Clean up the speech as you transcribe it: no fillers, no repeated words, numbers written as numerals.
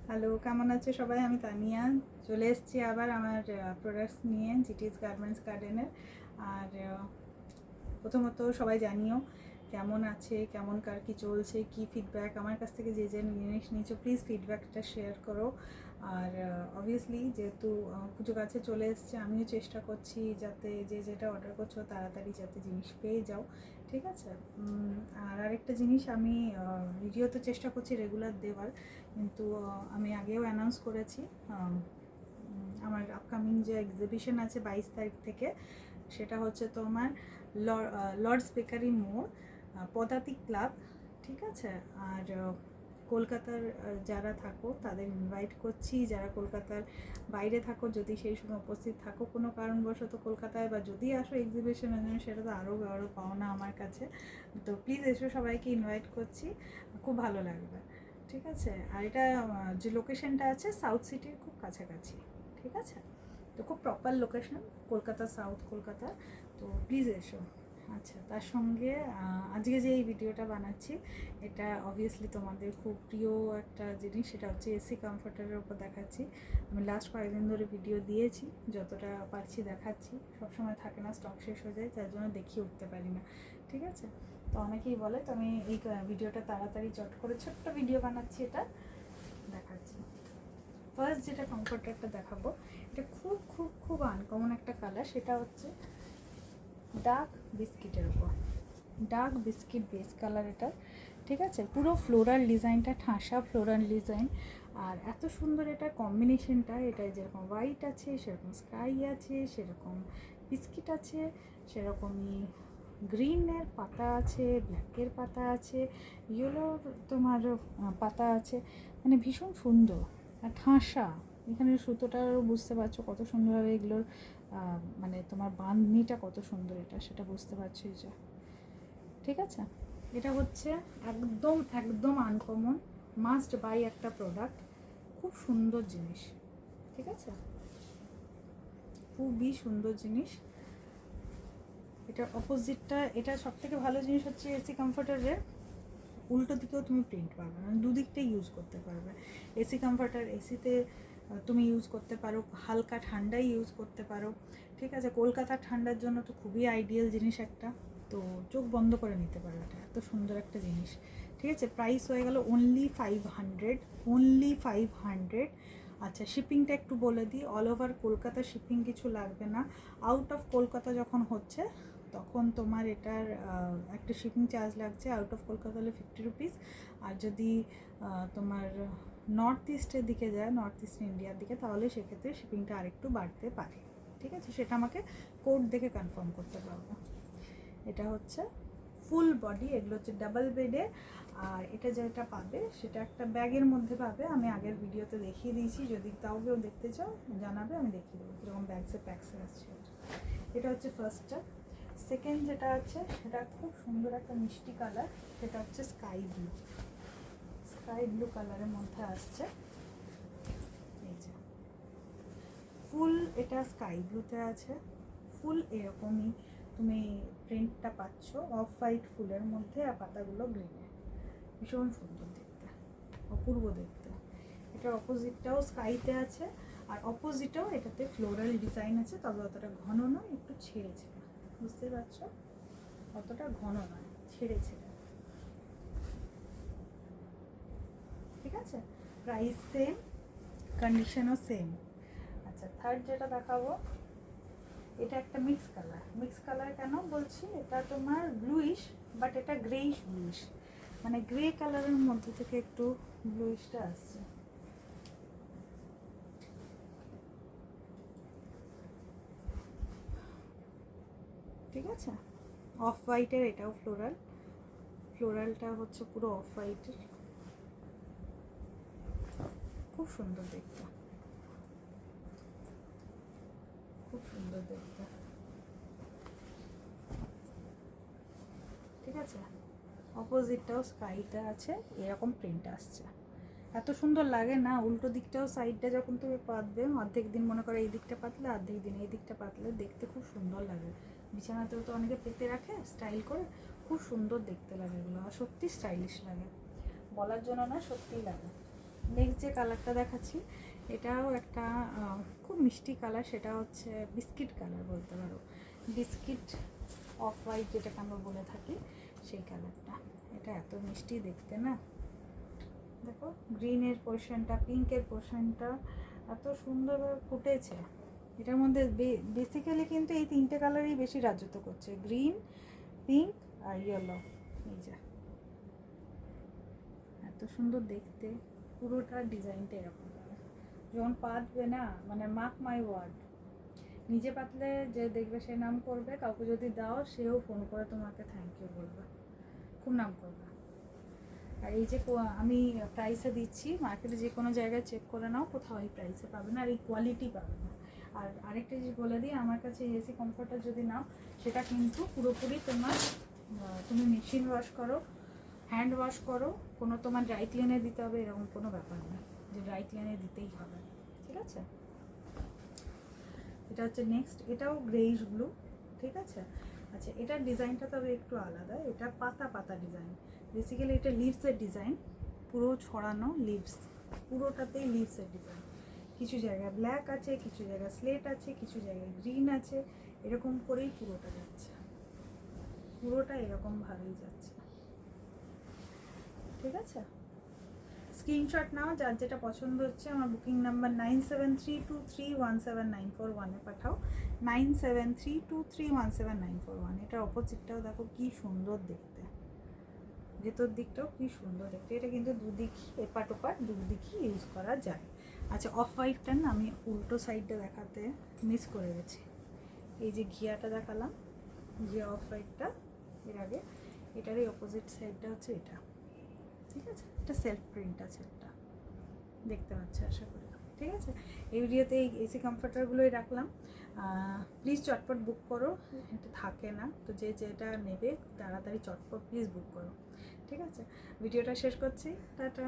Hello, কেমন আছে সবাই? আমি তানিয়া চলে এসেছি আবার আমার প্রোডাক্টস নিয়ে জিটিস গার্মেন্টস গার্ডেনের। আর প্রথমত সবাই জানিও কেমন আছে, কেমন কার কী চলছে, কি ফিডব্যাক আমার কাছ থেকে যে যে জিনিস নিয়েছো প্লিজ ফিডব্যাকটা শেয়ার করো। আর অবভিয়াসলি যেহেতু পুজো কাছে চলে এসছে, আমিও চেষ্টা করছি যাতে যে যেটা অর্ডার করছো তাড়াতাড়ি যাতে জিনিস পেয়ে যাও, ঠিক আছে? আর আরেকটা জিনিস, আমি ভিডিও তো চেষ্টা করছি রেগুলার দেওয়ার, কিন্তু আমি আগেও অ্যানাউন্স করেছি আমার আপকামিং যে এক্সিবিশন আছে 22 তারিখ থেকে, সেটা হচ্ছে তোমার লর্ডস বেকারি মোড়, পদাতিক ক্লাব, ঠিক আছে? আর কলকাতার যারা থাকো তাদের ইনভাইট করছি, যারা কলকাতার বাইরে থাকো যদি সেই সময় উপস্থিত থাকো কোনো কারণবশত কলকাতায়, বা যদি আসো এক্সিবিশনের জন্য, সেটা তো আরও বড় পাওনা আমার কাছে। তো প্লিজ এসো, সবাইকে ইনভাইট করছি, খুব ভালো লাগবে, ঠিক আছে? আর এটা যে লোকেশনটা আছে সাউথ সিটির খুব কাছাকাছি, ঠিক আছে? তো খুব proper location, Kolkata, south Kolkata. তো প্লিজ এসো। আচ্ছা, তার সঙ্গে আজকে যে এই ভিডিওটা বানাচ্ছি, এটা অবভিয়াসলি তোমাদের খুব প্রিয় একটা জিনিস, সেটা হচ্ছে এসি কমফর্টারের উপর দেখাচ্ছি। আমি লাস্ট কয়েকদিন ধরে ভিডিও দিয়েছি, যতটা পারছি দেখাচ্ছি। সবসময় থাকে না, স্টক শেষ হয়ে যায়, তার জন্য দেখিয়ে উঠতে পারি না, ঠিক আছে? তো অনেকেই বলে, তো আমি এই ভিডিওটা তাড়াতাড়ি চট করে ছোট্ট ভিডিও বানাচ্ছি, এটা দেখাচ্ছি। ফার্স্ট যেটা কমফর্টারটা দেখাবো, এটা খুব খুব খুব আনকমন একটা কালার, সেটা হচ্ছে ডার্ক বিস্কিটের উপর, ডার্ক বিস্কিট বেস কালার এটা, ঠিক আছে? পুরো ফ্লোরাল ডিজাইনটা, ঠাসা ফ্লোরাল ডিজাইন, আর এত সুন্দর এটা কম্বিনেশনটা। এটা যেরকম হোয়াইট আছে, সেরকম স্কাই আছে, সেরকম বিস্কিট আছে, সেরকমই গ্রিনের পাতা আছে, ব্ল্যাকের পাতা আছে, ইয়েলোর তোমার পাতা আছে, মানে ভীষণ সুন্দর আর ঠাসা। এখানে সুতোটারও বুঝতে পারছো কত সুন্দরভাবে এগুলোর মানে তোমার বাঁধনিটা কত সুন্দর, এটা সেটা বুঝতে পারছো, এই যে, ঠিক আছে? এটা হচ্ছে একদম একদম আনকমন, মাস্ট বাই একটা প্রোডাক্ট, খুব সুন্দর জিনিস, ঠিক আছে? খুবই সুন্দর জিনিস। এটার অপোজিটটা, এটা সব থেকে ভালো জিনিস হচ্ছে এসি কমফর্টারের উল্টো দিকেও তুমি প্রিন্ট পাবে, মানে দুদিকটাই ইউজ করতে পারবে। এসি কমফর্টার এসিতে তুমি ইউজ করতে পারো, হালকা ঠান্ডাই ইউজ করতে পারো, ঠিক আছে? কলকাতার ঠান্ডার জন্য তো খুবই আইডিয়াল জিনিস একটা, তো চোখ বন্ধ করে নিতে পারো, এটা এত সুন্দর একটা জিনিস, ঠিক আছে? প্রাইস হয়ে গেল অনলি 500, অনলি 500। আচ্ছা, শিপিংটা একটু বলে দিই, অল ওভার কলকাতা শিপিং কিছু লাগবে না। আউট অফ কলকাতা যখন হচ্ছে তখন তোমার এটার একটা শিপিং চার্জ লাগছে, আউট অফ কলকাতা হলে 50 রুপিস। আর যদি তোমার নর্থ ইস্টের দিকে যায়, নর্থ ইস্ট ইন্ডিয়ার দিকে, তাহলে সেক্ষেত্রে শিপিংটা আরেকটু বাড়তে পারে, ঠিক আছে? সেটা আমাকে কোড দেখে কনফার্ম করতে পারবো। এটা হচ্ছে ফুল বডি, এগুলো হচ্ছে ডাবল বেডে। আর এটা যেটা পাবে সেটা একটা ব্যাগের মধ্যে পাবে, আমি আগের ভিডিওতে দেখিয়ে দিয়েছি, যদি তাও কেউ দেখতে চাও জানাবে, আমি দেখিয়ে দেবো কীরকম ব্যাগসে প্যাকসে আসছে। এটা হচ্ছে ফার্স্টটা। সেকেন্ড যেটা আছে সেটা খুব সুন্দর একটা মিষ্টি কালার, সেটা হচ্ছে স্কাই ব্লু, স্কাই ব্লু কালারের মধ্যে আসছে, এই যে ফুল, এটা স্কাই ব্লুতে আছে, ফুল এরকমই তুমি প্রিন্টটা পাচ্ছ, অফ হোয়াইট ফুলের মধ্যে, আর পাতাগুলো গ্রিনে, ভীষণ সুন্দর দেখতে, অপূর্ব দেখতে। এটার অপোজিটটাও স্কাইতে আছে, আর অপোজিটেও এটাতে ফ্লোরাল ডিজাইন আছে, তবে অতটা ঘন নয়, একটু ছেড়ে ছেড়ে, বুঝতে পারছো? অতটা ঘন নয়, ছেড়ে ছেড়ে, ঠিক আছে? প্রাইস সেম, কন্ডিশনও সেম। আচ্ছা, থার্ড যেটা দেখাবো, এটা একটা মিক্স কালার। মিক্স কালার কেন বলছি, এটা তোমার ব্লুইশ, বাট এটা গ্রেইশ ব্লুইশ, মানে গ্রে কালারের মধ্যে থেকে একটু ব্লুইশটা আসছে, ঠিক আছে? অফ হোয়াইটের, এটাও ফ্লোরাল, ফ্লোরালটা হচ্ছে পুরো অফ হোয়াইটের, খুব সুন্দর দেখতে, খুব সুন্দর দেখতে, ঠিক আছে? অপোজিটটাও স্কাইটা আছে, এরকম প্রিন্ট আসছে, এত সুন্দর লাগে না? উল্টো দিকটাও সাইডটা যখন তুমি পাতবে, অর্ধেক দিন মনে করো এই দিকটা পাতলে, অর্ধেক দিন এই দিকটা পাতলে, দেখতে খুব সুন্দর লাগে। বিছানাতেও তো অনেকে পেতে রাখে স্টাইল করে, খুব সুন্দর দেখতে লাগে এগুলো, আর সত্যি স্টাইলিশ লাগে, বলার জন্য না, সত্যিই লাগে। নেক্সট যে কালারটা দেখাচ্ছি এটাও একটা খুব মিষ্টি কালার, সেটা হচ্ছে বিস্কিট কালার বলতে পারো, বিস্কিট অফ হোয়াইট যেটাকে আমরা বলে থাকি সেই কালারটা। এটা এত মিষ্টি দেখতে না, দেখো গ্রিনের পোর্শনটা, পিঙ্কের পোর্শনটা এত সুন্দরভাবে ফুটেছে। এটার মধ্যে বেসিক্যালি কিন্তু এই তিনটে কালারই বেশি রাজত্ব করছে, গ্রিন, পিঙ্ক আর ইয়েলো। এই যে এত সুন্দর দেখতে, পুরোটা ডিজাইনটা এরকম। যখন পাতবে না, মানে মার্ক মাই ওয়ার্ড, নিজে পাতলে যে দেখবে সে নাম করবে, কাউকে যদি দাও সেও ফোন করে তোমাকে থ্যাংক ইউ বলবে, খুব নাম করবে। আর এই যে আমি প্রাইসে দিচ্ছি, মার্কেটে যে কোনো জায়গায় চেক করে নাও, কোথাও এই প্রাইসে পাবে না আর এই কোয়ালিটি পাবে না। আর আরেকটা জিনিস বলে দিই, আমার কাছে এসি কমফর্টার যদি নাও সেটা কিন্তু পুরোপুরি তোমার, তুমি মেশিন ওয়াশ করো, হ্যান্ড ওয়াশ করো, কোনো তোমার ড্রাই ক্লিনে দিতে হবে এরকম কোনো ব্যাপার না যে ড্রাই ক্লিনে দিতেই হবে, ঠিক আছে। এটা হচ্ছে নেক্সট, এটাও গ্রেইশ ব্লু, ঠিক আছে। আচ্ছা, এটার ডিজাইনটা তবে একটু আলাদা, এটা পাতা পাতা ডিজাইন, বেসিক্যালি এটা লিভসের ডিজাইন, পুরো ছড়ানো লিভস, পুরোটাতেই লিভসের ডিজাইন। কিছু জায়গায় ব্ল্যাক আছে, কিছু জায়গায় স্লেট আছে, কিছু জায়গায় গ্রিন আছে, এরকম করেই পুরোটা যাচ্ছে, পুরোটা এরকমভাবেই যাচ্ছে, ঠিক আছে। স্ক্রিনশট নাও, যার যেটা পছন্দ হচ্ছে আমার বুকিং নাম্বার 9732317941-এ পাঠাও, 9732317941। এটার অপোজিটটাও দেখো কি সুন্দর দেখতে, ভেতর দিকটাও কি সুন্দর দেখতে। এটা কিন্তু দুদিকই, এপাট ওপাট দুদিকই ইউজ করা যায়। আচ্ছা, অফ হোয়াইটটা না আমি উল্টো সাইডটা দেখাতে মিস করে গেছি, এই যে ঘিয়াটা দেখালাম, ঘিয়া অফ হোয়াইটটা এর আগে, এটারই অপোজিট সাইডটা হচ্ছে এটা, ঠিক আছে। এটা সেলফ প্রিন্ট আছে, একটা দেখতে পাচ্ছ আশা করি, ঠিক আছে। এই ভিডিওতে এই এসি কমফর্টারগুলোই রাখলাম, প্লিজ চটপট বুক করো, এটা থাকে না তো, যে যেটা নেবে তাড়াতাড়ি চটপট প্লিজ বুক করো, ঠিক আছে। ভিডিওটা শেষ করছি, টাটা।